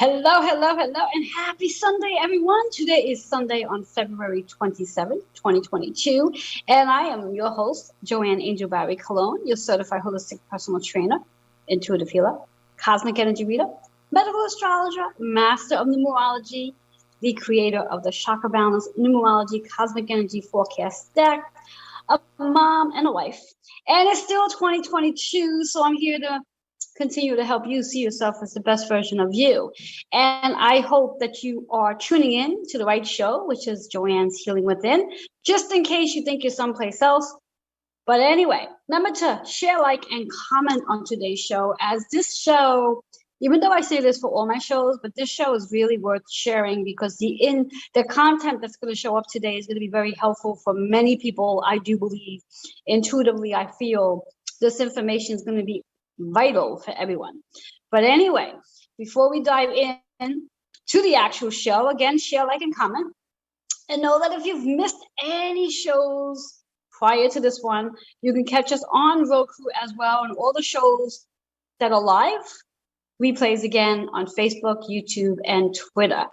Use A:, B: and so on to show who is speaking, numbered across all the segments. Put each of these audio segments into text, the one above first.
A: Hello, hello, hello, and happy Sunday, everyone. Today is Sunday on February 27th, 2022, and I am your host, Joanne Angel Barry Cologne, your certified holistic personal trainer, intuitive healer, cosmic energy reader, medical astrologer, master of numerology, the creator of the Chakra Balance Numerology Cosmic Energy Forecast deck, a mom and a wife. And it's still 2022, so I'm here to continue to help you see yourself as the best version of you. And I hope that you are tuning in to the right show, which is Joanne's Healing Within, just in case you think you're someplace else. But anyway, remember to share, like, and comment on today's show, as this show, even though I say this for all my shows, but this show is really worth sharing because the content that's going to show up today is going to be very helpful for many people. I do believe, intuitively, I feel this information is going to be vital for everyone. But anyway, before we dive in to the actual show, again, share, like, and comment. And know that if you've missed any shows prior to this one, you can catch us on Roku as well, and all the shows that are live, replays again on Facebook, YouTube, and Twitter.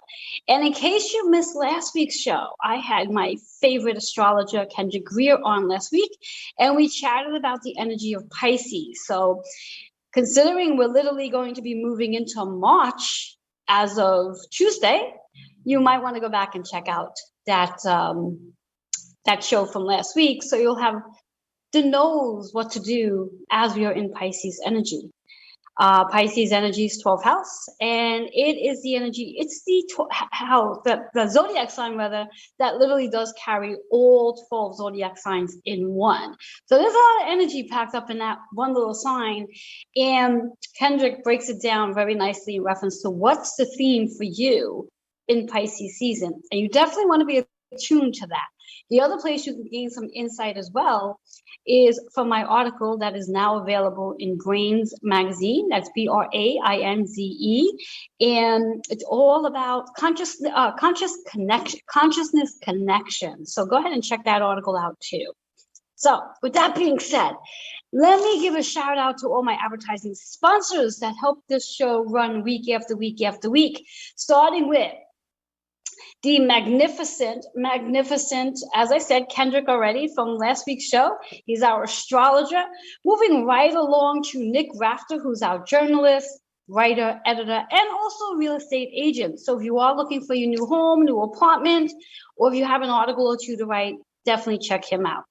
A: And in case you missed last week's show, I had my favorite astrologer, Kendra Greer, on last week, and we chatted about the energy of Pisces. So considering we're literally going to be moving into March as of Tuesday, you might want to go back and check out that show from last week, so you'll have the knows what to do as we are in Pisces energy. Pisces energy is 12th house, and it is the energy, it's the zodiac sign rather, that literally does carry all 12 zodiac signs in one. So there's a lot of energy packed up in that one little sign, and Kendrick breaks it down very nicely in reference to what's the theme for you in Pisces season, and you definitely want to be attuned to that. The other place you can gain some insight as well is from my article that is now available in Brains Magazine. That's BRAINZE. And it's all about consciousness connection. So go ahead and check that article out too. So with that being said, let me give a shout out to all my advertising sponsors that help this show run week after week after week, starting with the magnificent, as I said, Kendrick already from last week's show. He's our astrologer. Moving right along to Nick Rafter, who's our journalist, writer, editor, and also real estate agent. So if you are looking for your new home, new apartment, or if you have an article or two to write, definitely check him out.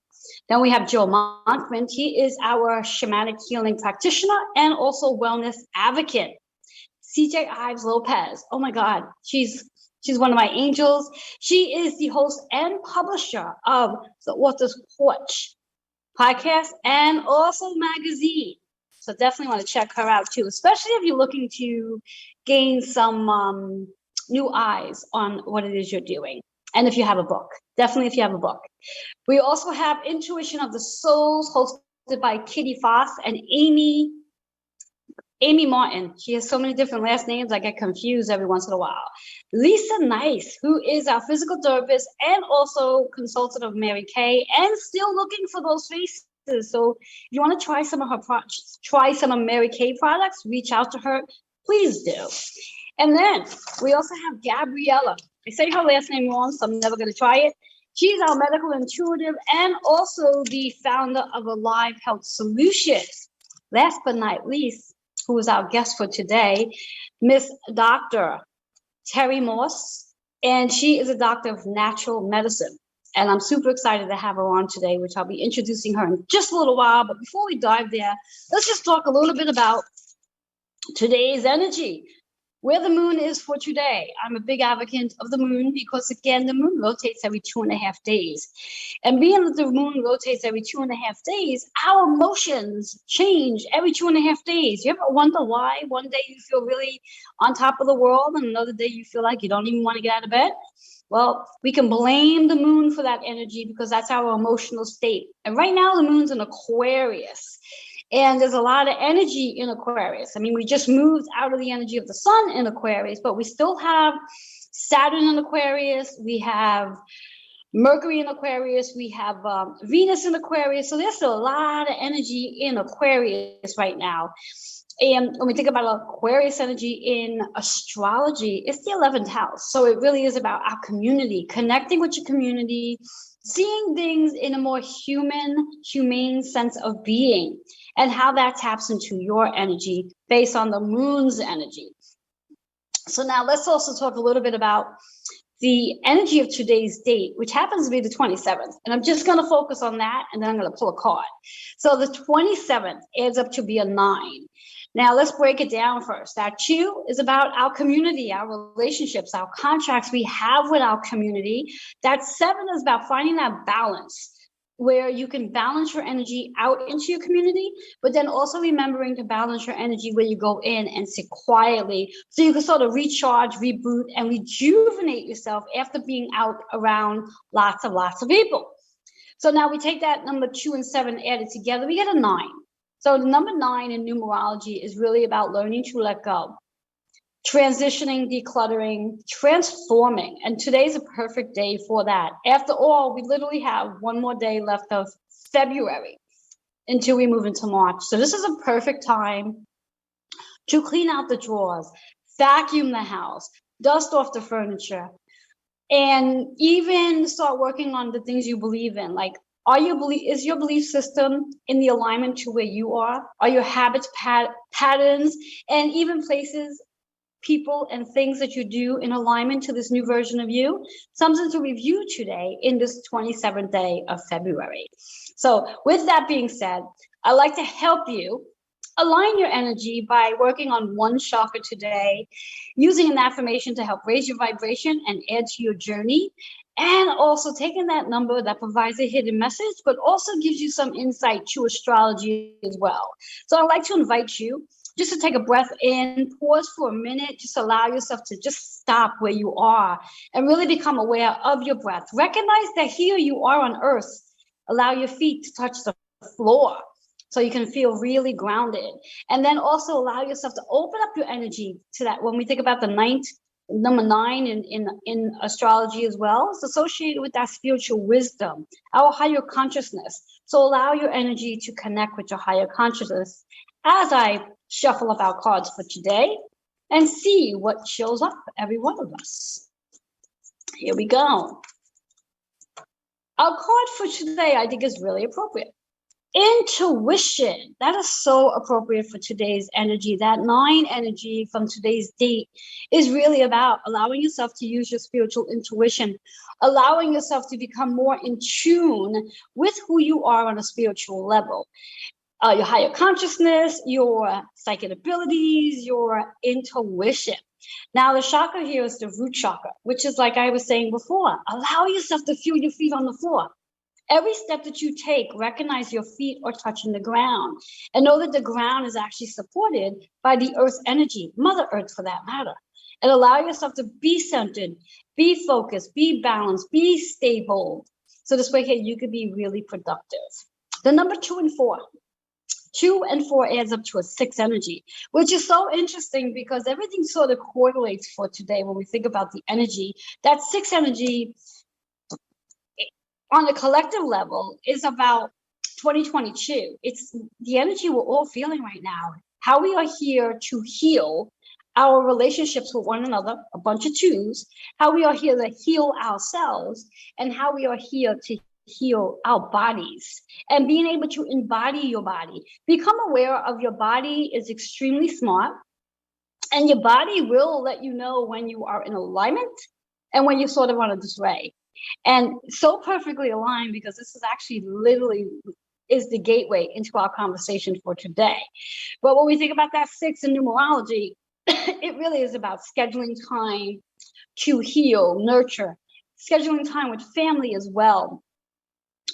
A: Then we have Joe Monkman. He is our shamanic healing practitioner and also wellness advocate. CJ Ives Lopez. Oh my God, She's one of my angels. She is the host and publisher of the Author's Porch podcast and also magazine. So definitely want to check her out too, especially if you're looking to gain some new eyes on what it is you're doing. And if you have a book, definitely if you have a book. We also have Intuition of the Souls, hosted by Kitty Foss and Amy Martin. She has so many different last names, I get confused every once in a while. Lisa Nice, who is our physical therapist and also consultant of Mary Kay, and still looking for those faces. So if you want to try some of Mary Kay products, reach out to her, please do. And then we also have Gabriella. I say her last name wrong, so I'm never going to try it. She's our medical intuitive and also the founder of Alive Health Solutions. Last but not least, who is our guest for today, Miss Dr. Terry Morse, and she is a doctor of natural medicine. And I'm super excited to have her on today, which I'll be introducing her in just a little while. But before we dive there, let's just talk a little bit about today's energy, where the moon is for today. I'm a big advocate of the moon because, again, the moon rotates every 2.5 days. And being that the moon rotates every 2.5 days, our emotions change every 2.5 days. You ever wonder why one day you feel really on top of the world and another day you feel like you don't even want to get out of bed? Well, we can blame the moon for that energy because that's our emotional state. And right now the moon's in Aquarius. And there's a lot of energy in Aquarius. I mean, we just moved out of the energy of the sun in Aquarius, but we still have Saturn in Aquarius. We have Mercury in Aquarius. We have Venus in Aquarius. So there's a lot of energy in Aquarius right now. And when we think about Aquarius energy in astrology, it's the 11th house. So it really is about our community, connecting with your community, seeing things in a more humane sense of being, and how that taps into your energy based on the moon's energy. So now let's also talk a little bit about the energy of today's date, which happens to be the 27th. And I'm just going to focus on that, and then I'm going to pull a card. So the 27th adds up to be a 9. Now let's break it down first. That 2 is about our community, our relationships, our contracts we have with our community. That 7 is about finding that balance where you can balance your energy out into your community, but then also remembering to balance your energy where you go in and sit quietly so you can sort of recharge, reboot, and rejuvenate yourself after being out around lots of people. So now we take that number 2 and 7 added together, we get a 9. So number 9 in numerology is really about learning to let go, transitioning, decluttering, transforming. And today's a perfect day for that. After all, we literally have one more day left of February until we move into March. So this is a perfect time to clean out the drawers, vacuum the house, dust off the furniture, and even start working on the things you believe in. Like, is your belief system in the alignment to where you are? Are your habits, patterns, and even places, people, and things that you do in alignment to this new version of you? Something to review today in this 27th day of February. So with that being said, I'd like to help you align your energy by working on one chakra today, using an affirmation to help raise your vibration and add to your journey, and also taking that number that provides a hidden message, but also gives you some insight to astrology as well. So I'd like to invite you just to take a breath in, pause for a minute, just allow yourself to just stop where you are and really become aware of your breath. Recognize that here you are on earth. Allow your feet to touch the floor so you can feel really grounded. And then also allow yourself to open up your energy to that. When we think about the number 9 in astrology as well, it's associated with that spiritual wisdom, our higher consciousness. So allow your energy to connect with your higher consciousness as I shuffle up our cards for today and see what shows up for every one of us. Here we go. Our card for today, I think, is really appropriate. Intuition. That is so appropriate for today's energy. That 9 energy from today's date is really about allowing yourself to use your spiritual intuition, allowing yourself to become more in tune with who you are on a spiritual level. Your higher consciousness, your psychic abilities, your intuition. Now, the chakra here is the root chakra, which is, like I was saying before, allow yourself to feel your feet on the floor. Every step that you take, recognize your feet are touching the ground, and know that the ground is actually supported by the earth's energy, Mother Earth for that matter. And allow yourself to be centered, be focused, be balanced, be stable. So this way here, you could be really productive. The number 2 and 4. 2 and 4 adds up to a 6 energy, which is so interesting because everything sort of correlates for today when we think about the energy. That 6 energy on a collective level is about 2022. It's the energy we're all feeling right now. How we are here to heal our relationships with one another, a bunch of 2s, how we are here to heal ourselves, and how we are here to heal our bodies and being able to embody your body. Become aware of your body is extremely smart, and your body will let you know when you are in alignment and when you're sort of on a disarray. And so perfectly aligned because this is actually literally is the gateway into our conversation for today. But when we think about that 6 in numerology, it really is about scheduling time to heal, nurture, scheduling time with family as well.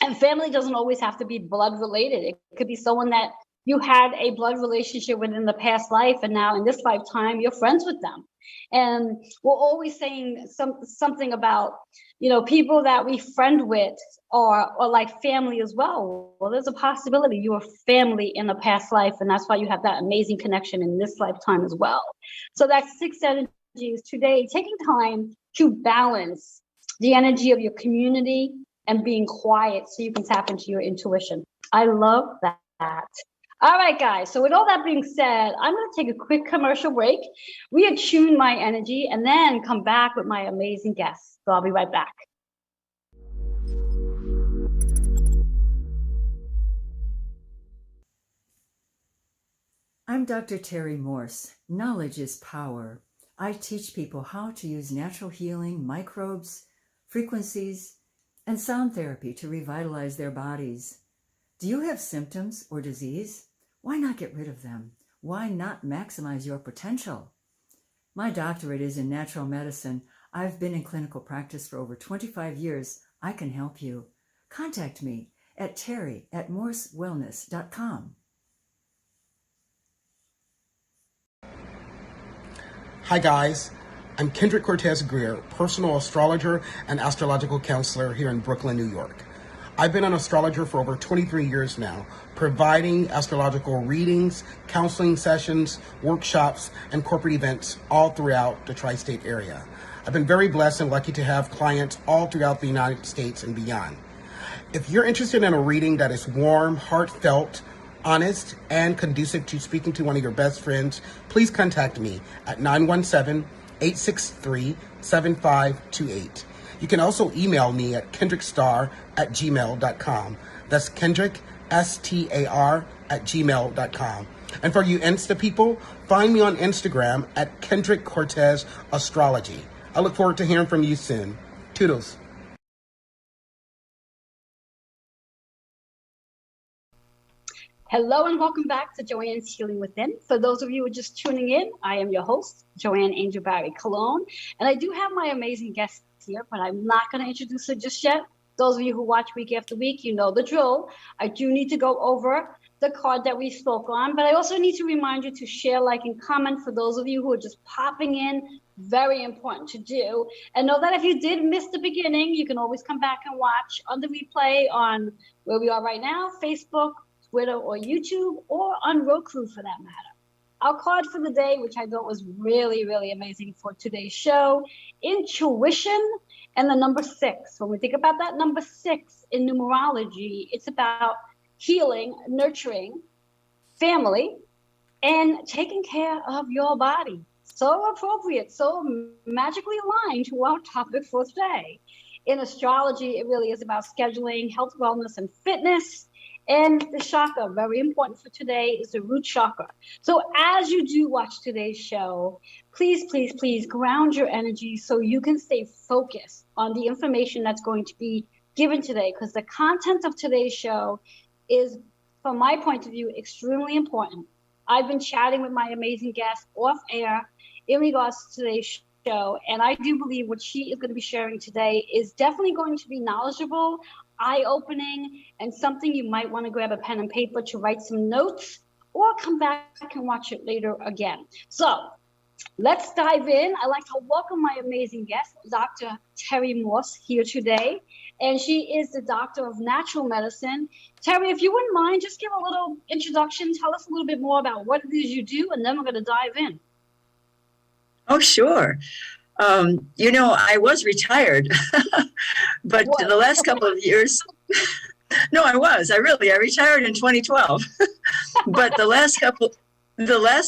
A: And family doesn't always have to be blood related. It could be someone that you had a blood relationship with in the past life, and now in this lifetime, you're friends with them. And we're always saying something about, people that we friend with or like family as well. Well, there's a possibility you were family in a past life, and that's why you have that amazing connection in this lifetime as well. So that 6 energy is today taking time to balance the energy of your community and being quiet so you can tap into your intuition. I love that. All right, guys. So with all that being said, I'm going to take a quick commercial break, reattune my energy, and then come back with my amazing guests. So I'll be right back.
B: I'm Dr. Terry Morse. Knowledge is power. I teach people how to use natural healing, microbes, frequencies, and sound therapy to revitalize their bodies. Do you have symptoms or disease? Why not get rid of them? Why not maximize your potential? My doctorate is in natural medicine. I've been in clinical practice for over 25 years. I can help you. Contact me at terry@morsewellness.com.
C: Hi guys, I'm Kendrick Cortez Greer, personal astrologer and astrological counselor here in Brooklyn, New York. I've been an astrologer for over 23 years now, providing astrological readings, counseling sessions, workshops, and corporate events all throughout the tri-state area. I've been very blessed and lucky to have clients all throughout the United States and beyond. If you're interested in a reading that is warm, heartfelt, honest, and conducive to speaking to one of your best friends, please contact me at 917-863-7528. You can also email me at kendrickstar@gmail.com. That's Kendrick, STAR@gmail.com. And for you Insta people, find me on Instagram at Kendrick Cortez Astrology. I look forward to hearing from you soon. Toodles.
A: Hello and welcome back to Joanne's Healing Within. For those of you who are just tuning in, I am your host, Joanne Angel Barry Cologne. And I do have my amazing guest here, but I'm not going to introduce her just yet. Those of you who watch week after week, you know the drill. I do need to go over the card that we spoke on, but I also need to remind you to share, like, and comment for those of you who are just popping in. Very important to do. And know that if you did miss the beginning, you can always come back and watch on the replay on where we are right now, Facebook, Twitter, or YouTube, or on Roku for that matter. Our card for the day, which I thought was really, really amazing for today's show, intuition and the number 6. When we think about that number 6 in numerology, it's about healing, nurturing, family, and taking care of your body. So appropriate, so magically aligned to our topic for today. In astrology, it really is about scheduling, health, wellness, and fitness. And the chakra, very important for today, is the root chakra. So as you do watch today's show, please, please, please ground your energy so you can stay focused on the information that's going to be given today, because the content of today's show is, from my point of view, extremely important. I've been chatting with my amazing guest off air in regards to today's show, and I do believe what she is going to be sharing today is definitely going to be knowledgeable, eye-opening, and something you might want to grab a pen and paper to write some notes or come back and watch it later again. So let's dive in. I'd like to welcome my amazing guest, Dr. Terry Morse, here today. And she is the doctor of natural medicine. Terry, if you wouldn't mind, just give a little introduction. Tell us a little bit more about what it is you do, and then we're going to dive in.
D: Oh, sure. I was retired, but the last couple of years, no, I retired in 2012, but the last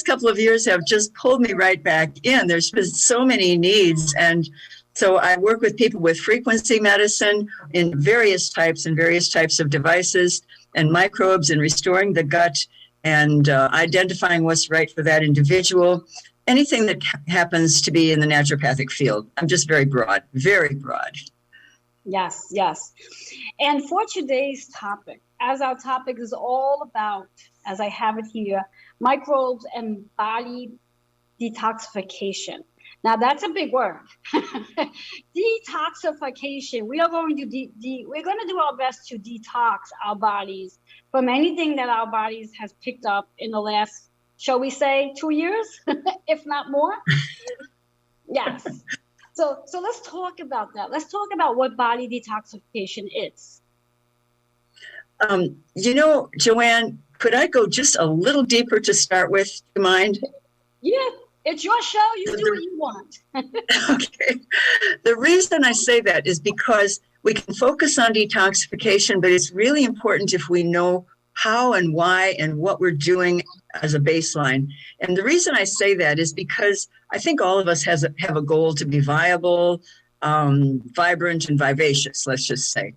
D: couple of years have just pulled me right back in. There's been so many needs. And so I work with people with frequency medicine in various types of devices and microbes, and restoring the gut and identifying what's right for that individual. Anything that happens to be in the naturopathic field. I'm just very broad, very broad.
A: Yes, yes. And for today's topic, as our topic is all about, as I have it here, microbes and body detoxification. Now that's a big word. Detoxification. We are going to we're going to do our best to detox our bodies from anything that our bodies has picked up in the last, shall we say, 2 years, if not more? Yes. So let's talk about that. Let's talk about what body detoxification is.
D: Joanne, could I go just a little deeper to start with? Do you mind?
A: Yeah, it's your show. You do what you want.
D: Okay. The reason I say that is because we can focus on detoxification, but it's really important if we know how and why and what we're doing as a baseline. And the reason I say that is because I think all of us have a goal to be viable, vibrant, and vivacious, let's just say.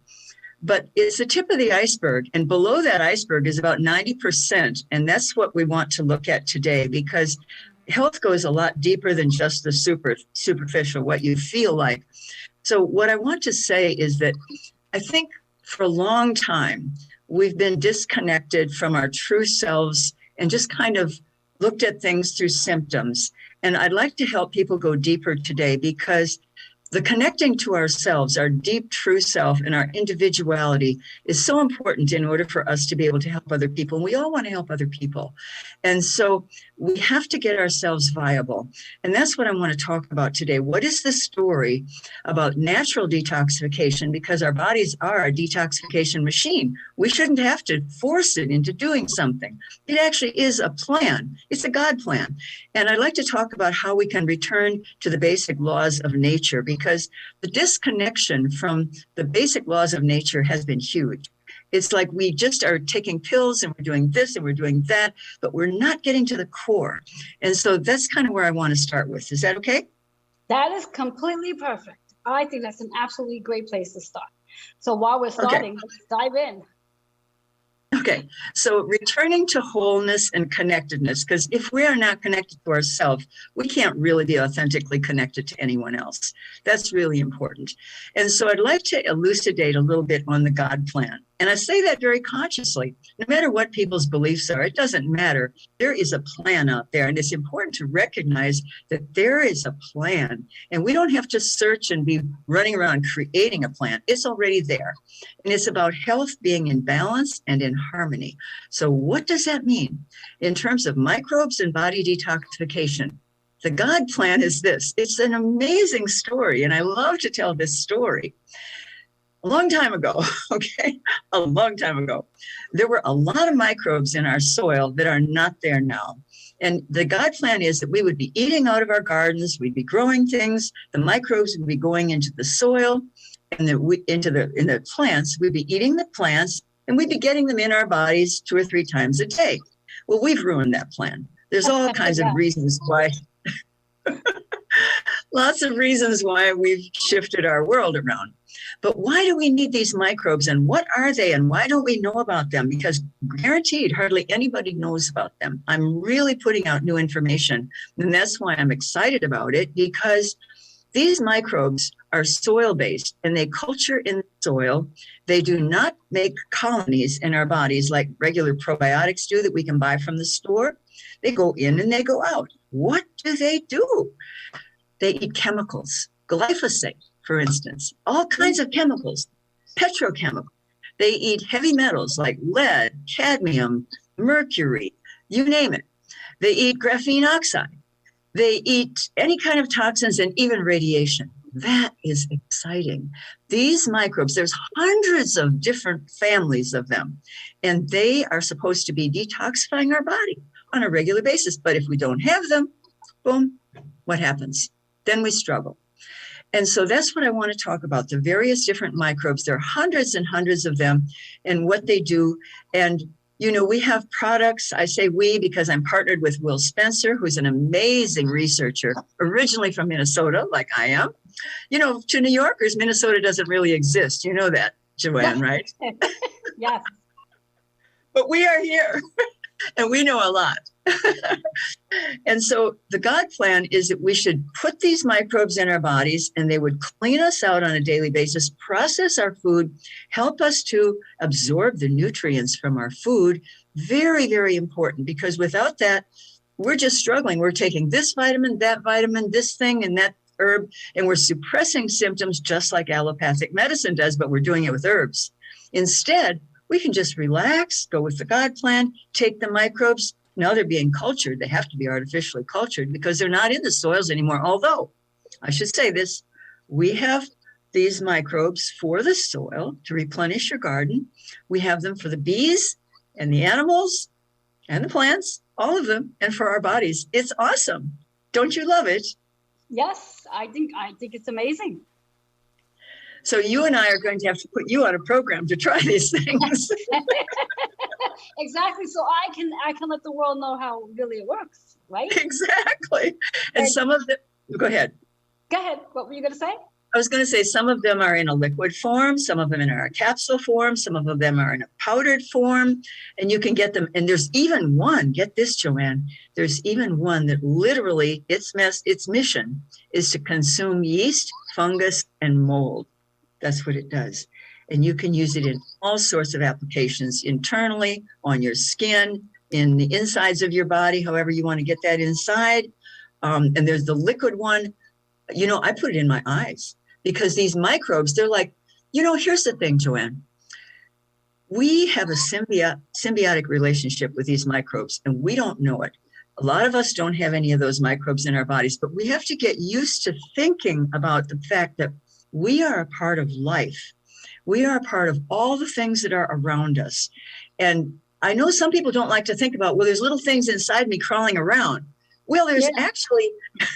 D: But it's the tip of the iceberg. And below that iceberg is about 90%. And that's what we want to look at today, because health goes a lot deeper than just the superficial, what you feel like. So what I want to say is that I think for a long time, we've been disconnected from our true selves and just kind of looked at things through symptoms. And I'd like to help people go deeper today, because the connecting to ourselves, our deep true self, and our individuality is so important in order for us to be able to help other people. And we all want to help other people. And so we have to get ourselves viable. And that's what I want to talk about today. What is the story about natural detoxification? Because our bodies are a detoxification machine. We shouldn't have to force it into doing something. It actually is a plan. It's a God plan. And I'd like to talk about how we can return to the basic laws of nature, because the disconnection from the basic laws of nature has been huge. It's like we just are taking pills and we're doing this and we're doing that, but we're not getting to the core. And so that's kind of where I want to start with. Is that okay?
A: That is completely perfect. I think that's an absolutely great place to start. So while we're starting, let's dive in.
D: Okay, so returning to wholeness and connectedness, because if we are not connected to ourselves, we can't really be authentically connected to anyone else. That's really important. And so I'd like to elucidate a little bit on the God plan. And I say that very consciously. No matter what people's beliefs are, it doesn't matter. There is a plan out there, and it's important to recognize that there is a plan. And we don't have to search and be running around creating a plan. It's already there. And it's about health being in balance and in harmony. So what does that mean in terms of microbes and body detoxification? The God plan is this. It's an amazing story, and I love to tell this story. A long time ago, a long time ago, there were a lot of microbes in our soil that are not there now. And the God plan is that we would be eating out of our gardens, we'd be growing things, the microbes would be going into the soil and into the plants, we'd be eating the plants, and we'd be getting them in our bodies 2 or 3 times a day. Well, we've ruined that plan. There's all kinds of reasons why. Lots of reasons why we've shifted our world around. But why do we need these microbes, and what are they, and why don't we know about them? Because guaranteed, hardly anybody knows about them. I'm really putting out new information, and that's why I'm excited about it, because these microbes are soil-based, and they culture in the soil. They do not make colonies in our bodies like regular probiotics do that we can buy from the store. They go in and they go out. What do? They eat chemicals, glyphosate, for instance, all kinds of chemicals, petrochemicals. They eat heavy metals like lead, cadmium, mercury, you name it. They eat graphene oxide. They eat any kind of toxins and even radiation. That is exciting. These microbes, there's hundreds of different families of them, and they are supposed to be detoxifying our body on a regular basis. But if we don't have them, boom, what happens? Then we struggle. And so that's what I want to talk about, the various different microbes. There are hundreds and hundreds of them and what they do. And, you know, we have products. I say we because I'm partnered with Will Spencer, who's an amazing researcher, originally from Minnesota, like I am. You know, to New Yorkers, Minnesota doesn't really exist. You know that, Joanne, right?
A: Yes.
D: But we are here and we know a lot. And so the God plan is that we should put these microbes in our bodies, and they would clean us out on a daily basis, process our food, help us to absorb the nutrients from our food. Very, very important, because without that, we're just struggling. We're taking this vitamin, this thing, and that herb, and we're suppressing symptoms just like allopathic medicine does, but we're doing it with herbs. Instead, we can just relax, go with the God plan, take the microbes. Now they're being cultured. They have to be artificially cultured because they're not in the soils anymore. Although, I should say this, we have these microbes for the soil to replenish your garden. We have them for the bees and the animals and the plants, all of them, and for our bodies. It's awesome. Don't you love it?
A: Yes, I think it's amazing.
D: So you and I are going to have to put you on a program to try these things.
A: Exactly. So I can let the world know how really it works, right?
D: Exactly. And some of them, go ahead.
A: Go ahead. What were you going to say?
D: I was going to say some of them are in a liquid form, some of them in a capsule form, some of them are in a powdered form, and you can get them. And there's even one, get this, Joanne, there's even one that literally its mission is to consume yeast, fungus, and mold. That's what it does. And you can use it in all sorts of applications, internally, on your skin, in the insides of your body, however you want to get that inside. And there's the liquid one. You know, I put it in my eyes because these microbes, they're like, you know, here's the thing, Joanne. We have a symbiotic relationship with these microbes, and we don't know it. A lot of us don't have any of those microbes in our bodies, but we have to get used to thinking about the fact that we are a part of life. We are a part of all the things that are around us. And I know some people don't like to think about, well, there's little things inside me crawling around. Well, there's actually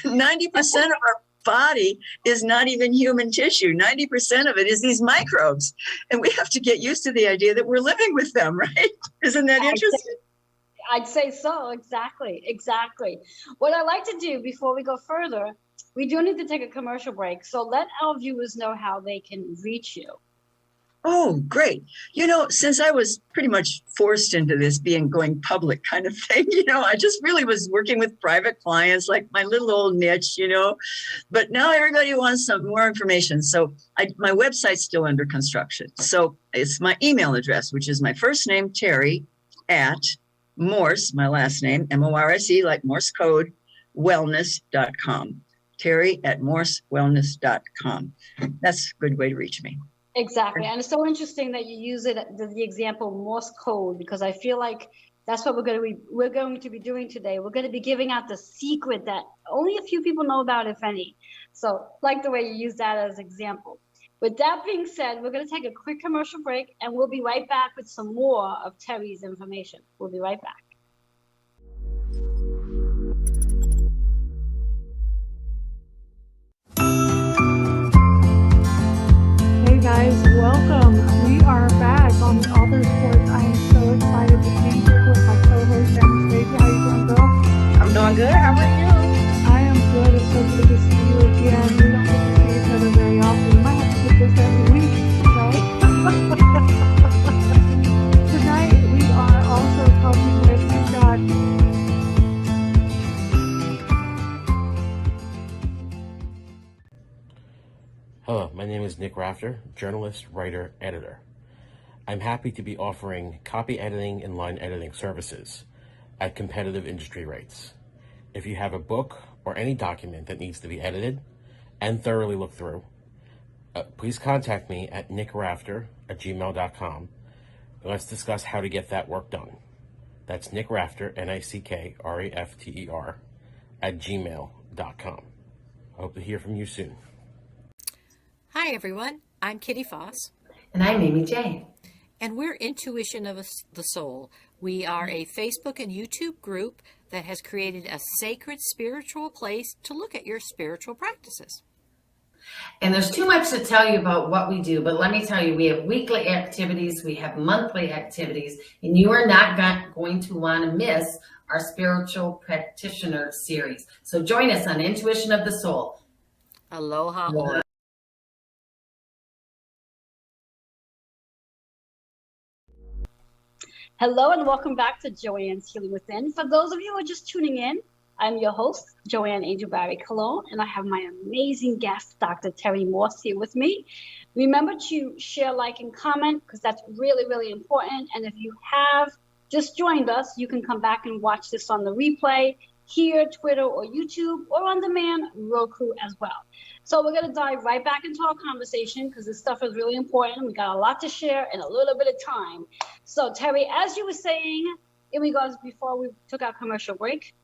D: 90% of our body is not even human tissue. 90% of it is these microbes. And we have to get used to the idea that we're living with them, right? Isn't that interesting?
A: I'd say so. Exactly. What I like to do before we go further, we do need to take a commercial break. So let our viewers know how they can reach you.
D: Oh, great. You know, since I was pretty much forced into this going public kind of thing, you know, I just really was working with private clients, like my little old niche, you know, but now everybody wants some more information. So my website's still under construction. So it's my email address, which is my first name, Terry, at Morse, my last name, MORSE, like Morse code, wellness.com. Terry at morsewellness.com. That's a good way to reach me.
A: Exactly. And it's so interesting that you use the example Morse code, because I feel like that's what we're going to be doing today. We're going to be giving out the secret that only a few people know about, if any. So like the way you use that as example. With that being said, we're going to take a quick commercial break, and we'll be right back with some more of Terry's information. We'll be right back.
E: Hey guys, welcome. We are back on the Author Sports. I am so excited to be here with my co-host Anastasia. How you doing, girl?
F: I'm doing good. How about you?
E: I am good. It's so good to see you again. We don't get to see each other very often. We might have to do this every week, right? Tonight we are also talking with, we've got
G: Hello, my name is Nick Rafter, journalist, writer, editor. I'm happy to be offering copy editing and line editing services at competitive industry rates. If you have a book or any document that needs to be edited and thoroughly looked through, please contact me at nickrafter@gmail.com. Let's discuss how to get that work done. That's Nick Rafter, NICKRAFTER, @gmail.com. I hope to hear from you soon.
H: Hi everyone, I'm Kitty Foss.
F: And I'm Amy J.
H: And we're Intuition of the Soul. We are a Facebook and YouTube group that has created a sacred spiritual place to look at your spiritual practices.
F: And there's too much to tell you about what we do, but let me tell you, we have weekly activities, we have monthly activities, and you are not going to want to miss our Spiritual Practitioner series. So join us on Intuition of the Soul.
H: Aloha.
F: Yeah.
A: Hello and welcome back to Joanne's Healing Within. For those of you who are just tuning in, I'm your host, Joanne Angel Barry Cologne, and I have my amazing guest, Dr. Terry Morse, here with me. Remember to share, like, and comment, because that's really, really important. And if you have just joined us, you can come back and watch this on the replay here, Twitter or YouTube, or on demand, Roku as well. So we're going to dive right back into our conversation because this stuff is really important. We got a lot to share in a little bit of time. So Terry, as you were saying in regards before we took our commercial break.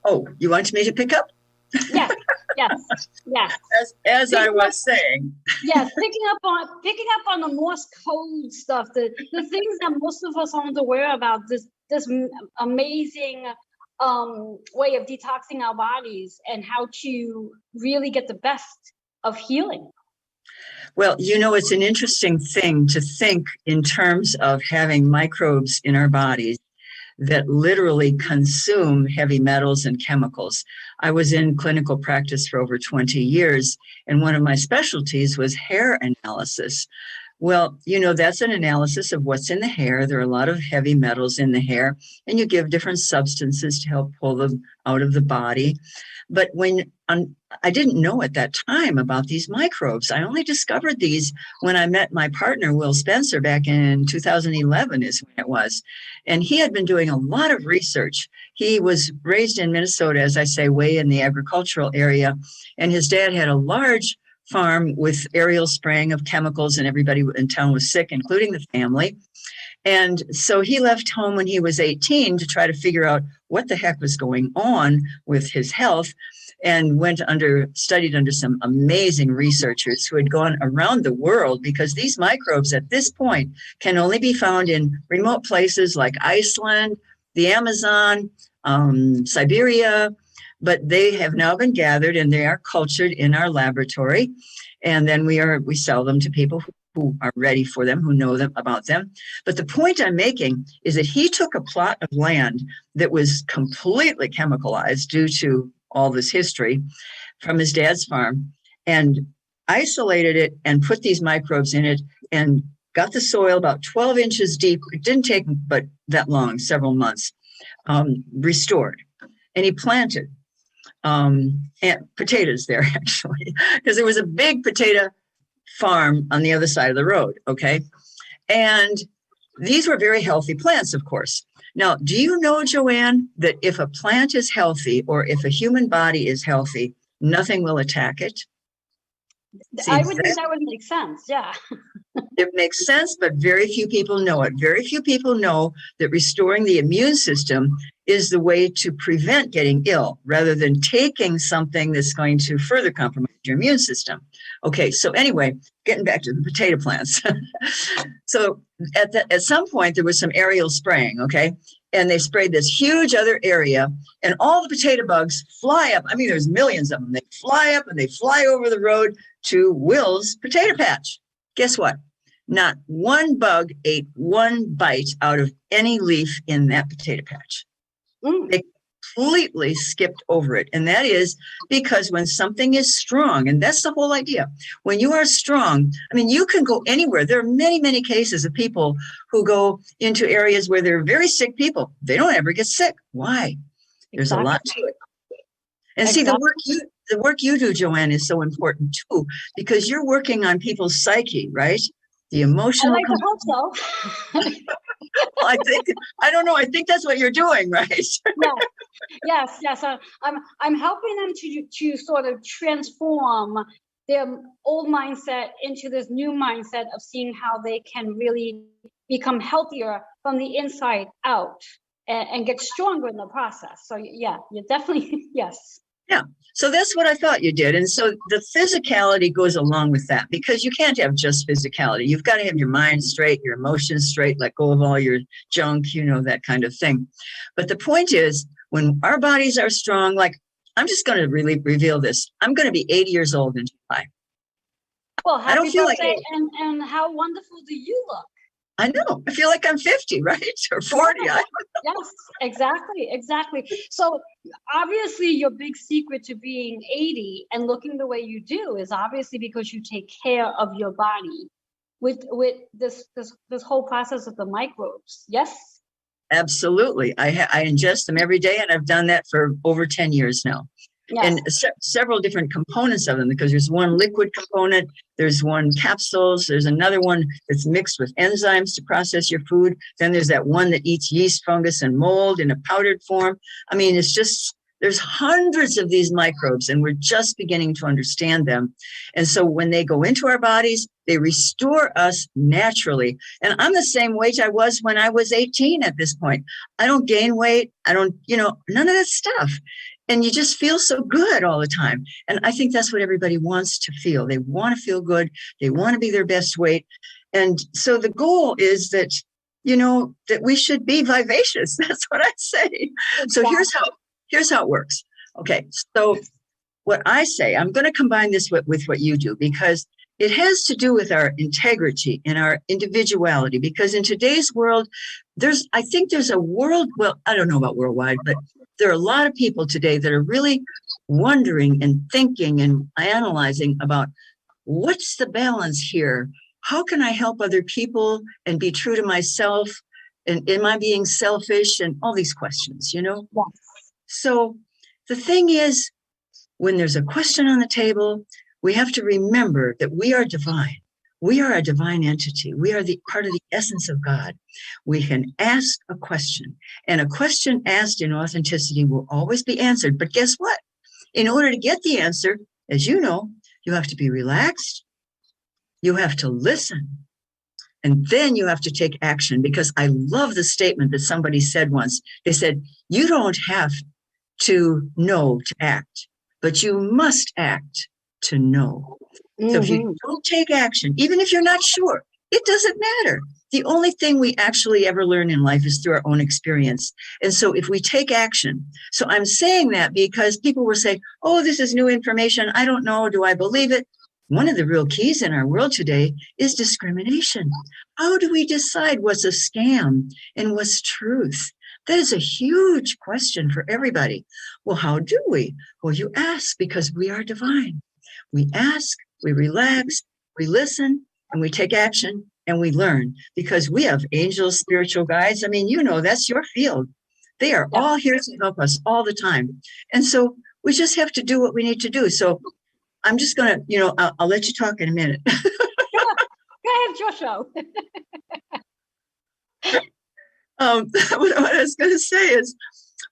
D: Oh, you want me to pick up?
A: Yes.
D: As I was saying.
A: Yes, picking up on the Morse code stuff, the things that most of us aren't aware about, this amazing way of detoxing our bodies and how to really get the best of healing.
D: Well, it's an interesting thing to think in terms of having microbes in our bodies that literally consume heavy metals and chemicals. I was in clinical practice for over 20 years, and one of my specialties was hair analysis. Well, that's an analysis of what's in the hair. There are a lot of heavy metals in the hair, and you give different substances to help pull them out of the body. But I didn't know at that time about these microbes. I only discovered these when I met my partner, Will Spencer, back in 2011 is when it was. And he had been doing a lot of research. He was raised in Minnesota, as I say, way in the agricultural area. And his dad had a large farm with aerial spraying of chemicals, and everybody in town was sick, including the family. And so he left home when he was 18 to try to figure out what the heck was going on with his health, and studied under some amazing researchers who had gone around the world, because these microbes at this point can only be found in remote places like Iceland, the Amazon, Siberia, but they have now been gathered and they are cultured in our laboratory. And then we sell them to people who are ready for them, who know about them. But the point I'm making is that he took a plot of land that was completely chemicalized due to all this history from his dad's farm, and isolated it and put these microbes in it and got the soil about 12 inches deep. It didn't take but that long, several months, restored. And he planted potatoes there, actually, because there was a big potato farm on the other side of the road, okay? And these were very healthy plants, of course. Now, do you know, Joanne, that if a plant is healthy or if a human body is healthy, nothing will attack it?
A: I would think that would make sense, yeah.
D: It makes sense, but very few people know it. Very few people know that restoring the immune system is the way to prevent getting ill, rather than taking something that's going to further compromise your immune system. Okay, so anyway, getting back to the potato plants. So at some point, there was some aerial spraying, okay? And they sprayed this huge other area, and all the potato bugs fly up. I mean, there's millions of them. They fly up and they fly over the road to Will's potato patch. Guess what? Not one bug ate one bite out of any leaf in that potato patch. They completely skipped over it. And that is because when something is strong, and that's the whole idea, when you are strong, I mean, you can go anywhere. There are many, many cases of people who go into areas where they're very sick people. They don't ever get sick. Why? There's a lot to it. And see, the work you do, Joanne, is so important too, because you're working on people's psyche, right? The emotional.
A: I like to hope so.
D: Well, I don't know. I think that's what you're doing, right?
A: Yes. I'm helping them to sort of transform their old mindset into this new mindset of seeing how they can really become healthier from the inside out and get stronger in the process. So yeah, you're definitely, yes.
D: Yeah. So that's what I thought you did. And so the physicality goes along with that, because you can't have just physicality. You've got to have your mind straight, your emotions straight, let go of all your junk, that kind of thing. But the point is, when our bodies are strong, like, I'm just going to really reveal this. I'm going to be 80 years old in July.
A: Well, happy birthday, and how wonderful do you look?
D: I know. I feel like I'm 50, right? Or 40.
A: Yes, exactly. So obviously your big secret to being 80 and looking the way you do is obviously because you take care of your body with this whole process of the microbes. Yes?
D: Absolutely. I ingest them every day, and I've done that for over 10 years now. Yes. And several different components of them, because there's one liquid component, there's one capsules, there's another one that's mixed with enzymes to process your food. Then there's that one that eats yeast, fungus, and mold in a powdered form. I mean, it's just, there's hundreds of these microbes, and we're just beginning to understand them. And so when they go into our bodies, they restore us naturally. And I'm the same weight I was when I was 18 at this point. I don't gain weight. I don't, none of that stuff. And you just feel so good all the time. And I think that's what everybody wants to feel. They want to feel good. They want to be their best weight. And so the goal is that, that we should be vivacious. That's what I say. So here's how it works. Okay. So what I say, I'm going to combine this with what you do, because it has to do with our integrity and our individuality, because in today's world, I think there's a world, well, I don't know about worldwide, but there are a lot of people today that are really wondering and thinking and analyzing about what's the balance here? How can I help other people and be true to myself? And am I being selfish? And all these questions, you know?
A: Yes.
D: So the thing is, when there's a question on the table, we have to remember that we are divine. We are a divine entity. We are the part of the essence of God. We can ask a question, and a question asked in authenticity will always be answered. But guess what? In order to get the answer, as you know, you have to be relaxed. You have to listen. And then you have to take action, because I love the statement that somebody said once. They said, you don't have to know to act, but you must act to know. So if you don't take action, even if you're not sure, it doesn't matter. The only thing we actually ever learn in life is through our own experience. And so if we take action, so I'm saying that because people were saying, oh, this is new information. I don't know. Do I believe it? One of the real keys in our world today is discrimination. How do we decide what's a scam and what's truth? That is a huge question for everybody. Well, how do we? Well, you ask, because we are divine. We ask, we relax, we listen, and we take action, and we learn, because we have angels, spiritual guides. I mean, you know, that's your field. They are all here to help us all the time. And so we just have to do what we need to do. So I'm just going to, you know, I'll let you talk in a minute.
A: Go ahead, your show.
D: What I was going to say is,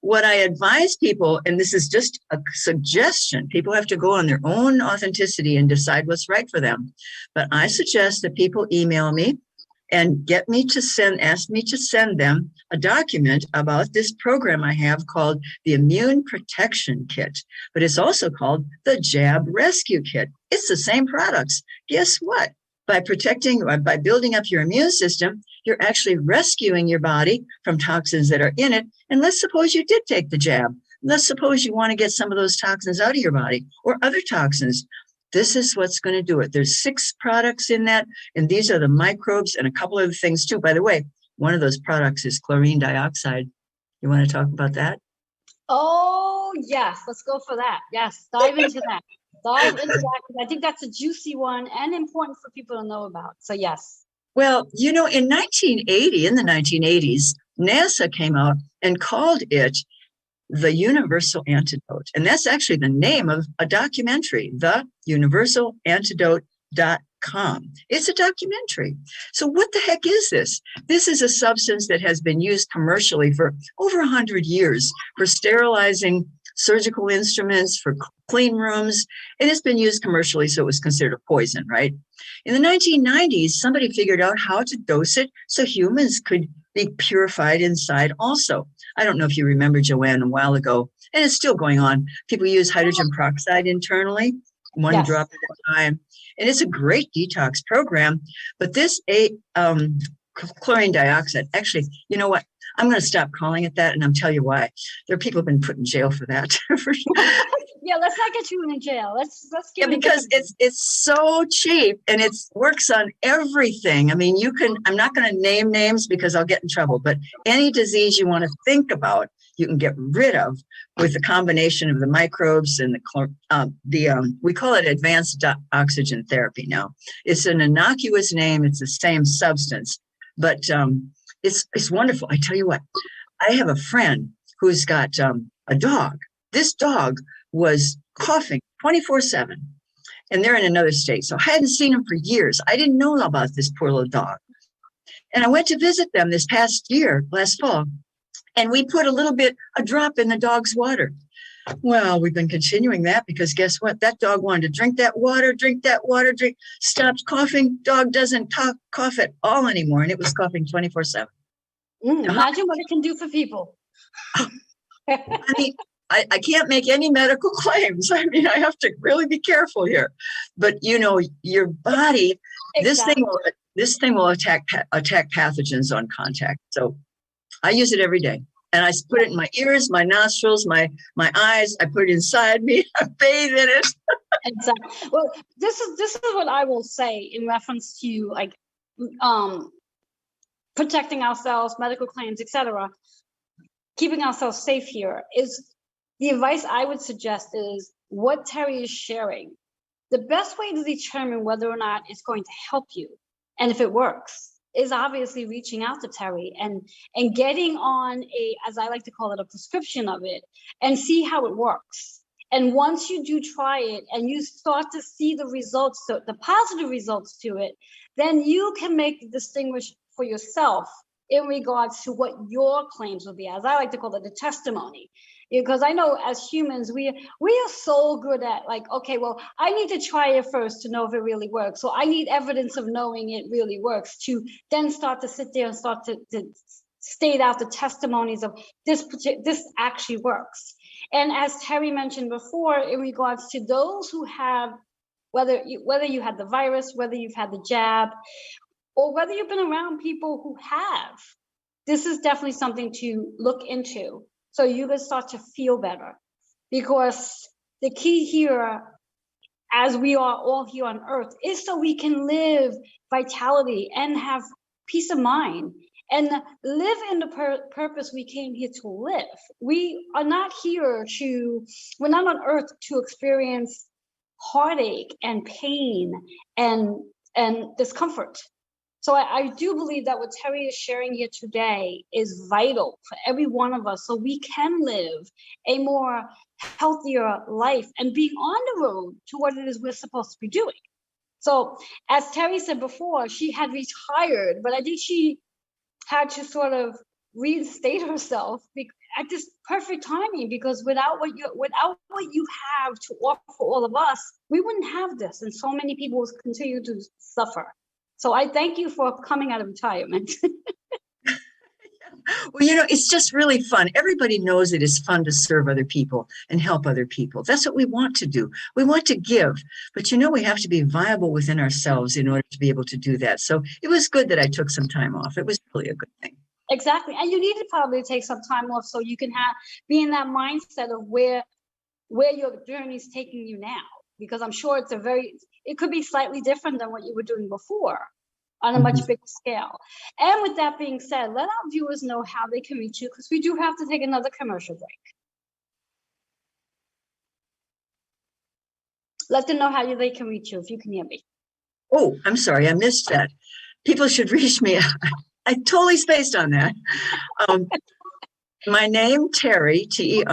D: what I advise people, and this is just a suggestion, people have to go on their own authenticity and decide what's right for them. But I suggest that people email me and ask me to send them a document about this program I have called the Immune Protection Kit, but it's also called the Jab Rescue Kit. It's the same products. Guess what? By building up your immune system, you're actually rescuing your body from toxins that are in it. And let's suppose you did take the jab. Let's suppose you want to get some of those toxins out of your body, or other toxins. This is what's going to do it. There's 6 products in that, and these are the microbes and a couple other things too. By the way, one of those products is chlorine dioxide. You want to talk about that?
A: Oh, yes. Let's go for that. Yes. Dive into that. Dive into that. I think that's a juicy one and important for people to know about. So, yes.
D: Well, you know, in the 1980s, NASA came out and called it the Universal Antidote. And that's actually the name of a documentary, the Universal Antidote.com. It's a documentary. So what the heck is this? This is a substance that has been used commercially for over 100 years for sterilizing surgical instruments, for clean rooms, and it's been used commercially, so it was considered a poison, right? In the 1990s, somebody figured out how to dose it so humans could be purified inside also. I don't know if you remember, Joanne, a while ago, and it's still going on. People use hydrogen peroxide internally, one drop at a time, and it's a great detox program. But this chlorine dioxide, actually, you know what? I'm going to stop calling it that, and I'll tell you why. There are people who've been put in jail for that.
A: Yeah, let's not get you in jail. Let's get
D: because it's so cheap, and it works on everything. I mean, I'm not going to name names because I'll get in trouble, but any disease you want to think about, you can get rid of with the combination of the microbes and we call it advanced oxygen therapy now. It's an innocuous name. It's the same substance, but it's wonderful. I tell you what, I have a friend who's got a dog. This dog was coughing 24/7, and they're in another state. So I hadn't seen him for years. I didn't know about this poor little dog. And I went to visit them this past fall, and we put a drop in the dog's water. Well, we've been continuing that because guess what? That dog wanted to drink that water, stopped coughing. Dog doesn't cough at all anymore, and it was coughing 24/7.
A: Imagine what it can do for people.
D: I mean, I can't make any medical claims. I mean, I have to really be careful here. But you know, your body, exactly. this thing will attack pathogens on contact. So I use it every day. And I put it in my ears, my nostrils, my eyes. I put it inside me. I bathe in it.
A: Exactly. Well, this is what I will say in reference to like protecting ourselves, medical claims, etc. Keeping ourselves safe here is the advice I would suggest is what Terry is sharing. The best way to determine whether or not it's going to help you and if it works is obviously reaching out to Terry and getting on a, as I like to call it, a prescription of it and see how it works. And once you do try it and you start to see the results, the positive results to it, then you can make the distinguish for yourself in regards to what your claims will be, as I like to call it, the testimony. Because I know as humans, we are so good at like, okay, well, I need to try it first to know if it really works. So I need evidence of knowing it really works to then start to sit there and start to state out the testimonies of this actually works. And as Terry mentioned before, in regards to those who have, whether you had the virus, whether you've had the jab, or whether you've been around people who have, this is definitely something to look into so you can start to feel better. Because the key here, as we are all here on earth, is so we can live vitality and have peace of mind and live in the purpose we came here to live. We are not here we're not on earth to experience heartache and pain and discomfort. So I do believe that what Terry is sharing here today is vital for every one of us so we can live a more healthier life and being on the road to what it is we're supposed to be doing. So as Terry said before, she had retired, but I think she had to sort of reinstate herself at this perfect timing, because without what you have to offer all of us, we wouldn't have this, and so many people will continue to suffer. So I thank you for coming out of retirement.
D: Well, it's just really fun. Everybody knows it is fun to serve other people and help other people. That's what we want to do. We want to give, but we have to be viable within ourselves in order to be able to do that. So it was good that I took some time off. It was really a good thing.
A: Exactly. And you need to probably take some time off so you can be in that mindset of where your journey is taking you now. Because I'm sure it could be slightly different than what you were doing before on a much bigger scale. And with that being said, let our viewers know how they can reach you, because we do have to take another commercial break. Let them know how they can reach you, if you can hear me.
D: Oh, I'm sorry, I missed that. People should reach me. I totally spaced on that. My name, Terry, Terry,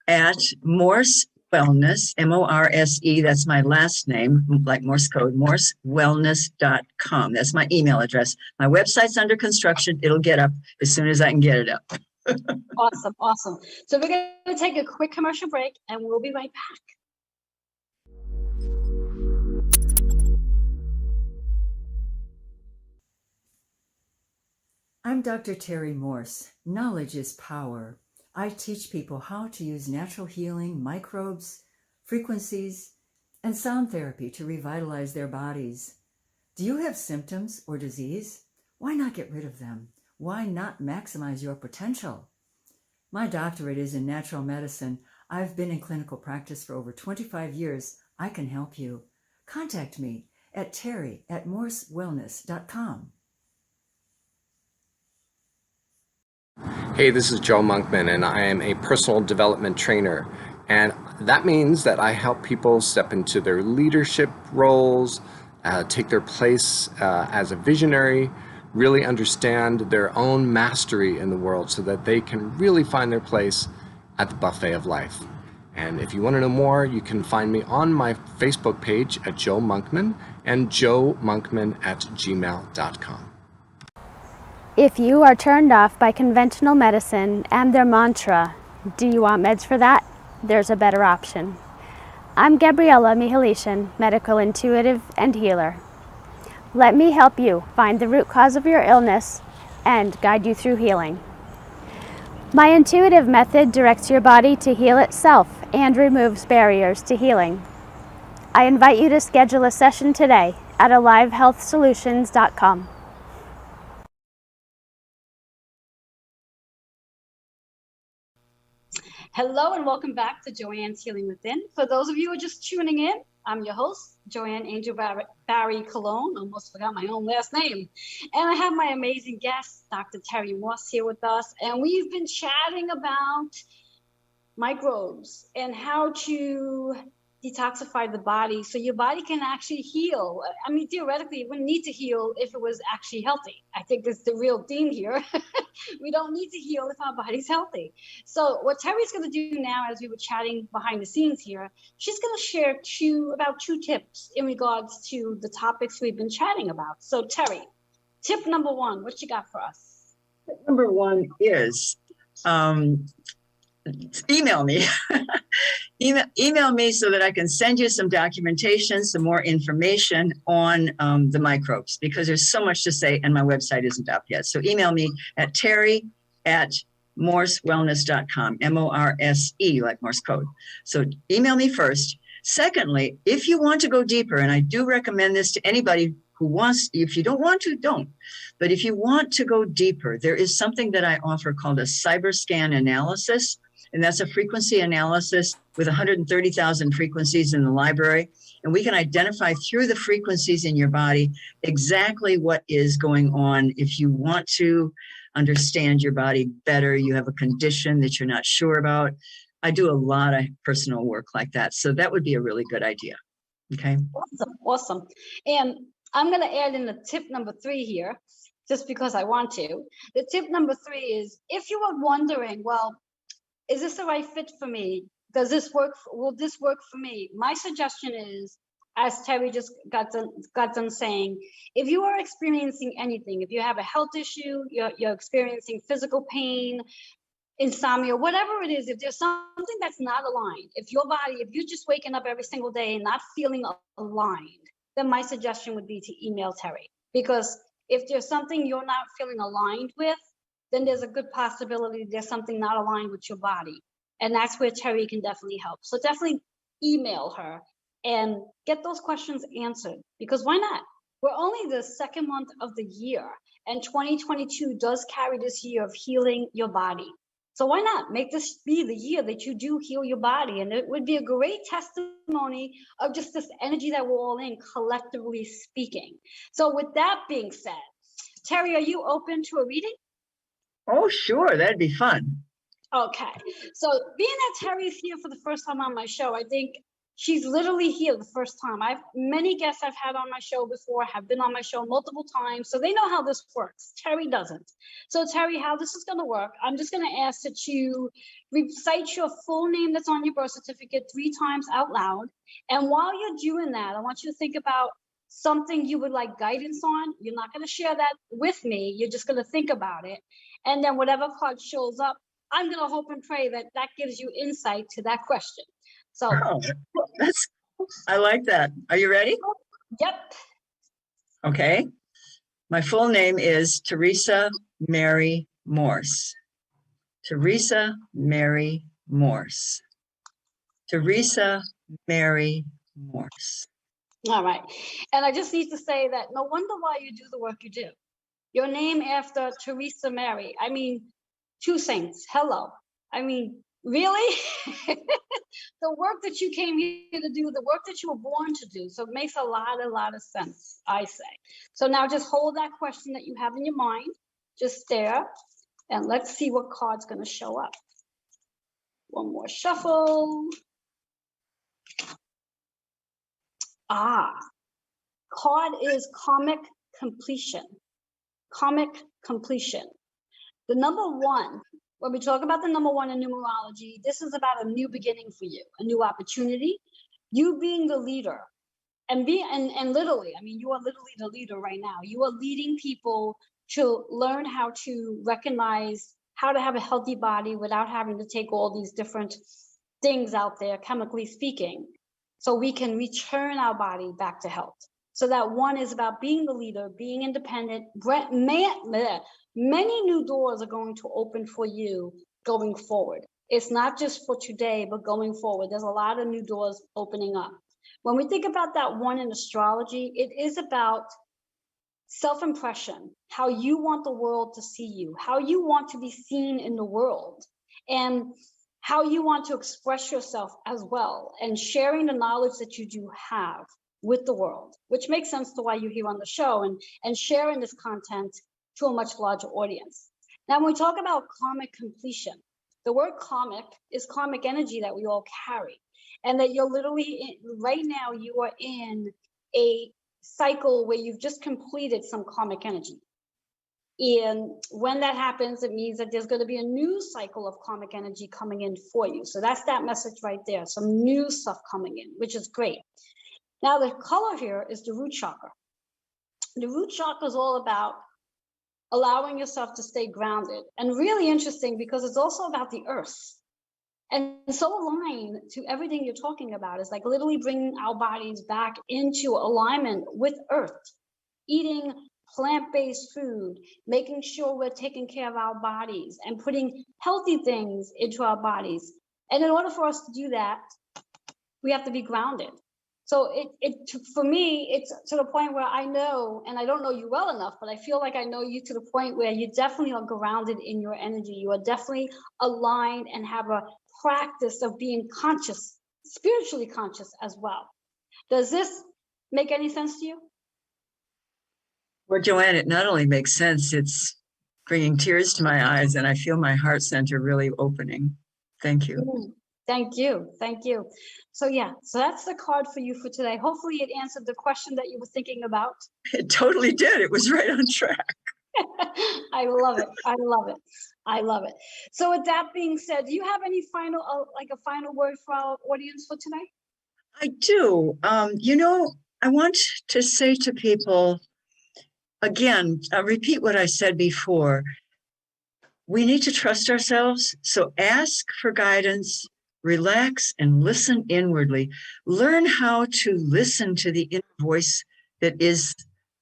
D: at Morse Wellness, MORSE, that's my last name, like Morse code, morsewellness.com. That's my email address. My website's under construction. It'll get up as soon as I can get it up.
A: Awesome. So we're going to take a quick commercial break and we'll be right back.
B: I'm Dr. Terry Morse. Knowledge is power. I teach people how to use natural healing, microbes, frequencies, and sound therapy to revitalize their bodies. Do you have symptoms or disease? Why not get rid of them? Why not maximize your potential? My doctorate is in natural medicine. I've been in clinical practice for over 25 years. I can help you. Contact me at terry@morsewellness.com.
I: Hey, this is Joe Monkman, and I am a personal development trainer. And that means that I help people step into their leadership roles, take their place as a visionary, really understand their own mastery in the world so that they can really find their place at the buffet of life. And if you want to know more, you can find me on my Facebook page at Joe Monkman and joemonkman@gmail.com.
J: If you are turned off by conventional medicine and their mantra, do you want meds for that? There's a better option. I'm Gabriella Mihalichin, medical intuitive and healer. Let me help you find the root cause of your illness and guide you through healing. My intuitive method directs your body to heal itself and removes barriers to healing. I invite you to schedule a session today at alivehealthsolutions.com.
A: Hello and welcome back to Joanne's Healing Within. For those of you who are just tuning in, I'm your host, Joanne Angel Barry Cologne. Almost forgot my own last name. And I have my amazing guest, Dr. Terry Morse, here with us. And we've been chatting about microbes and how to detoxify the body so your body can actually heal. I mean, theoretically, it wouldn't need to heal if it was actually healthy. I think that's the real theme here. We don't need to heal if our body's healthy. So what Terry's going to do now, as we were chatting behind the scenes here, she's going to share about two tips in regards to the topics we've been chatting about. So Terry, tip number one, what you got for us?
D: Tip number one is email me. Email me so that I can send you some documentation, some more information on the microbes, because there's so much to say and my website isn't up yet. So email me at terry@morsewellness.com, MORSE, like Morse code. So email me first. Secondly, if you want to go deeper, and I do recommend this to anybody who wants, if you don't want to, don't. But if you want to go deeper, there is something that I offer called a cyber scan analysis. And that's a frequency analysis with 130,000 frequencies in the library. And we can identify through the frequencies in your body exactly what is going on. If you want to understand your body better, you have a condition that you're not sure about. I do a lot of personal work like that. So that would be a really good idea. Okay.
A: Awesome. And I'm going to add in the tip number 3 here, just because I want to. The tip number 3 is, if you were wondering, well, is this the right fit for me? Does this work? Will this work for me? My suggestion is, as Terry just got done saying, if you are experiencing anything, if you have a health issue, you're experiencing physical pain, insomnia, whatever it is, if there's something that's not aligned, if you're just waking up every single day and not feeling aligned, then my suggestion would be to email Terry. Because if there's something you're not feeling aligned with, then there's a good possibility there's something not aligned with your body. And that's where Terry can definitely help. So definitely email her and get those questions answered, because why not? We're only the second month of the year, and 2022 does carry this year of healing your body. So why not make this be the year that you do heal your body? And it would be a great testimony of just this energy that we're all in, collectively speaking. So with that being said, Terry, are you open to a reading?
D: Oh, sure. That'd be fun.
A: Okay. So being that Terry's here for the first time on my show, I think she's literally here the first time. Many guests I've had on my show before have been on my show multiple times, so they know how this works. Terry doesn't. So Terry, how this is going to work, I'm just going to ask that you recite your full name that's on your birth certificate 3 times out loud. And while you're doing that, I want you to think about something you would like guidance on. You're not going to share that with me. You're just going to think about it. And then whatever card shows up, I'm going to hope and pray that that gives you insight to that question. So
D: I like that. Are you ready?
A: Yep.
D: Okay. My full name is Teresa Mary Morse. Teresa Mary Morse. Teresa Mary Morse.
A: All right. And I just need to say that no wonder why you do the work you do. Your name after Teresa Mary. I mean, 2 saints. Hello. I mean, really? The work that you came here to do, the work that you were born to do. So it makes a lot of sense, I say. So now just hold that question that you have in your mind, just there, and let's see what card's going to show up. One more shuffle. Card is karmic completion. Karmic completion. The number 1, when we talk about the number 1 in numerology, this is about a new beginning for you, a new opportunity, you being the leader. And literally, I mean, you are literally the leader right now. You are leading people to learn how to recognize how to have a healthy body without having to take all these different things out there, chemically speaking, so we can return our body back to health. So that 1 is about being the leader, being independent. Many new doors are going to open for you going forward. It's not just for today, but going forward. There's a lot of new doors opening up. When we think about that 1 in astrology, it is about self-impression, how you want the world to see you, how you want to be seen in the world. And how you want to express yourself as well, and sharing the knowledge that you do have with the world, which makes sense to why you're here on the show, and sharing this content to a much larger audience. Now, when we talk about karmic completion, the word karmic is karmic energy that we all carry, and that you're literally, right now, you are in a cycle where you've just completed some karmic energy. And when that happens, it means that there's going to be a new cycle of karmic energy coming in for you. So that's that message right there. Some new stuff coming in, which is great. Now, the color here is the root chakra. The root chakra is all about allowing yourself to stay grounded, and really interesting because it's also about the earth. And so aligned to everything you're talking about is like literally bringing our bodies back into alignment with earth, eating plant-based food, making sure we're taking care of our bodies and putting healthy things into our bodies. And in order for us to do that, we have to be grounded. So for me, it's to the point where I know, and I don't know you well enough, but I feel like I know you to the point where you definitely are grounded in your energy. You are definitely aligned and have a practice of being conscious, spiritually conscious as well. Does this make any sense to you?
D: Well, Joanne, it not only makes sense, it's bringing tears to my eyes, and I feel my heart center really opening. Thank you.
A: Thank you. Thank you. So yeah, so that's the card for you for today. Hopefully it answered the question that you were thinking about.
D: It totally did. It was right on track.
A: I love it. I love it. I love it. So with that being said, do you have any final, a final word for our audience for today?
D: I do. I want to say to people, again, repeat what I said before. We need to trust ourselves. So ask for guidance, relax, and listen inwardly. Learn how to listen to the inner voice that is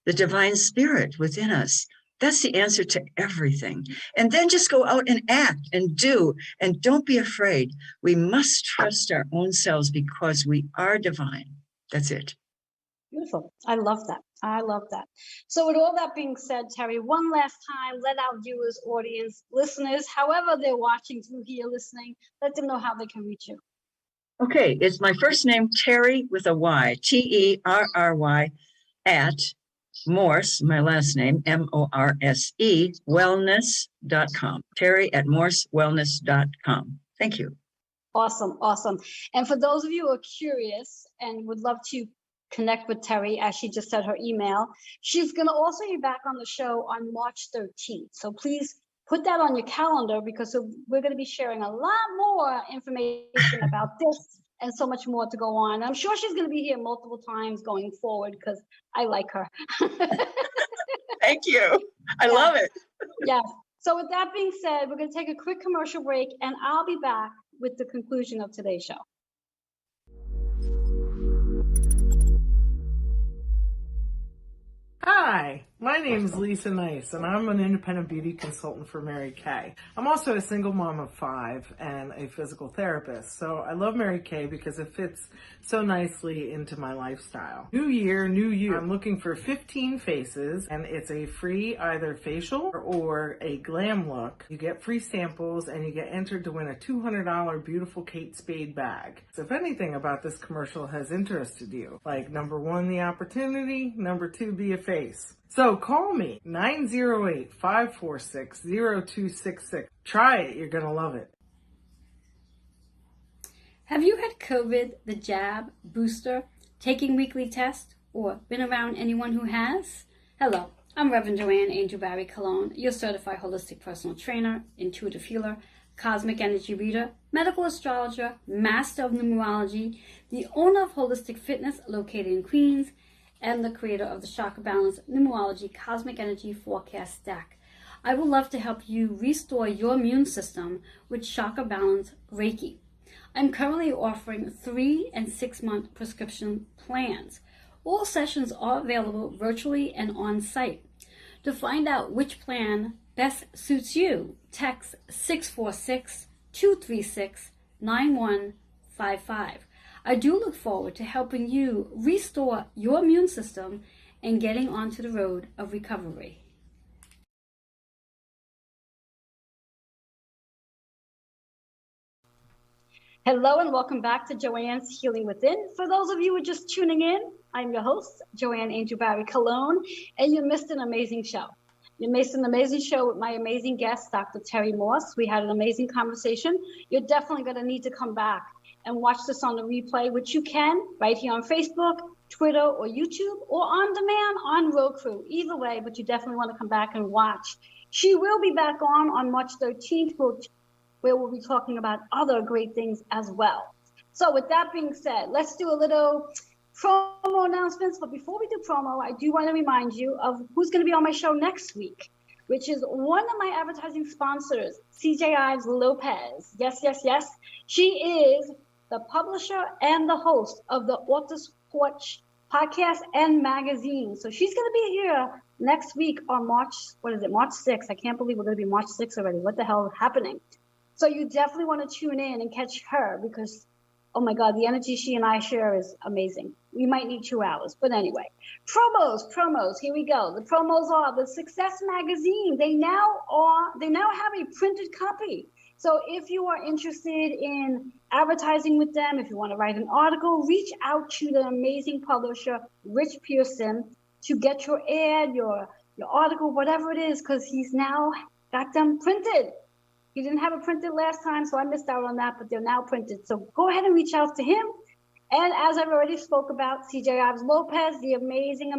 D: the divine spirit within us. That's the answer to everything. And then just go out and act and do, and don't be afraid. We must trust our own selves because we are divine. That's it.
A: Beautiful. I love that. I love that. So with all that being said, Terry, one last time, let our viewers, audience, listeners, however they're watching through here, listening, let them know how they can reach you.
D: Okay, it's my first name, Terry with a Y, Terry, at Morse, my last name, Morse, wellness.com. Terry at morsewellness.com. Thank you.
A: Awesome. Awesome. And for those of you who are curious and would love to connect with Terry, as she just said her email, she's going to also be back on the show on March 13th. So please put that on your calendar, because we're going to be sharing a lot more information about this and so much more to go on. I'm sure she's going to be here multiple times going forward because I like her.
D: Thank you. I love it.
A: Yeah. So with that being said, we're going to take a quick commercial break, and I'll be back with the conclusion of today's show.
K: Hi, my name is Lisa Nice, and I'm an independent beauty consultant for Mary Kay. I'm also a single mom of 5 and a physical therapist, so I love Mary Kay because it fits so nicely into my lifestyle. New year, new you. I'm looking for 15 faces, and it's a free either facial or a glam look. You get free samples, and you get entered to win a $200 Beautiful Kate Spade bag. So if anything about this commercial has interested you, like number 1, the opportunity, number 2, be a face. So call me, 908-546-0266. Try it, you're gonna love it.
L: Have you had COVID, the jab, booster, taking weekly tests, or been around anyone who has? Hello, I'm Reverend Joanne Angel Barry Cologne, your certified holistic personal trainer, intuitive healer, cosmic energy reader, medical astrologer, master of numerology, the owner of Holistic Fitness located in Queens, and the creator of the Chakra Balance Numerology Cosmic Energy Forecast Deck. I would love to help you restore your immune system with Chakra Balance Reiki. I'm currently offering 3 and 6 month prescription plans. All sessions are available virtually and on site. To find out which plan best suits you, text 646-236-9155. I do look forward to helping you restore your immune system and getting onto the road of recovery.
A: Hello and welcome back to Joanne's Healing Within. For those of you who are just tuning in, I'm your host, Joanne Angel Barry Cologne, and you missed an amazing show. You missed an amazing show with my amazing guest, Dr. Terry Morse. We had an amazing conversation. You're definitely going to need to come back and watch this on the replay, which you can right here on Facebook, Twitter, or YouTube, or on demand on Roku. Either way, but you definitely want to come back and watch. She will be back on March 13th, where we'll be talking about other great things as well. So with that being said, let's do a little promo announcements. But before we do promo, I do want to remind you of who's going to be on my show next week, which is one of my advertising sponsors, CJ Ives Lopez. Yes, yes, yes. She is the publisher and the host of the Author's Porch podcast and magazine. So she's going to be here next week on March 6th. I can't believe we're going to be March 6th already. What the hell is happening? So you definitely want to tune in and catch her because, oh my God, the energy she and I share is amazing. We might need 2 hours, but anyway. Promos, here we go. The promos are the Success Magazine. They now have a printed copy. So if you are interested in advertising with them, if you want to write an article, reach out to the amazing publisher, Rich Pearson, to get your ad, your article, whatever it is, because he's now got them printed. He didn't have it printed last time, so I missed out on that, but they're now printed. So go ahead and reach out to him. And as I've already spoke about, CJ Ives Lopez, the amazing,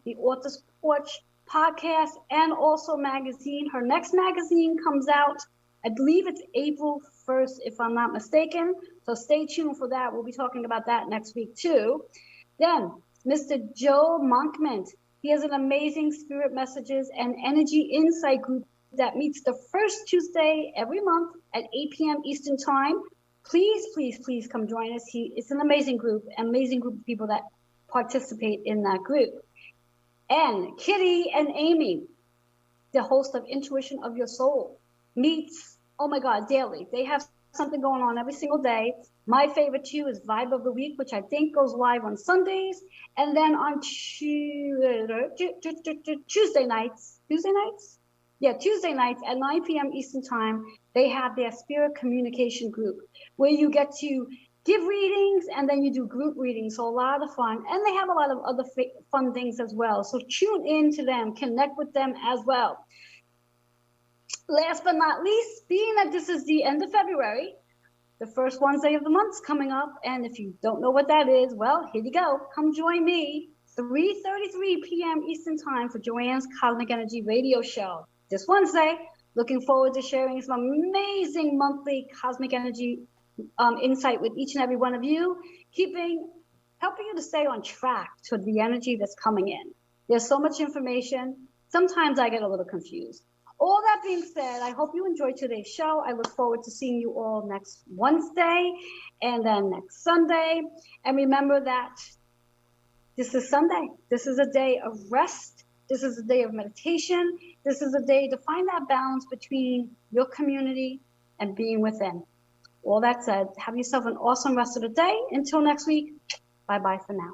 A: the Author's Porch podcast and also magazine. Her next magazine comes out, I believe it's April 1st, if I'm not mistaken. So stay tuned for that. We'll be talking about that next week too. Then Mr. Joe Monkman, he has an amazing spirit messages and energy insight group that meets the first Tuesday every month at 8 p.m. Eastern Time. Please come join us. It's an amazing group of people that participate in that group. And Kitty and Amy, the host of Intuition of Your Soul, meets, oh my God, daily. They have something going on every single day. My favorite too is Vibe of the Week, which I think goes live on Sundays. And then on Tuesday nights? Yeah, Tuesday nights at 9 p.m. Eastern Time, they have their spirit communication group where you get to give readings and then you do group readings. So a lot of fun. And they have a lot of other fun things as well. So tune in to them, connect with them as well. Last but not least, being that this is the end of February, the first Wednesday of the month's coming up. And if you don't know what that is, well, here you go. Come join me, 3:33 p.m. Eastern Time for Joanne's Cosmic Energy radio show. This Wednesday, looking forward to sharing some amazing monthly cosmic energy insight with each and every one of you, helping you to stay on track to the energy that's coming in. There's so much information. Sometimes I get a little confused. All that being said, I hope you enjoyed today's show. I look forward to seeing you all next Wednesday and then next Sunday. And remember that this is Sunday. This is a day of rest. This is a day of meditation. This is a day to find that balance between your community and being within. All that said, have yourself an awesome rest of the day. Until next week, bye-bye for now.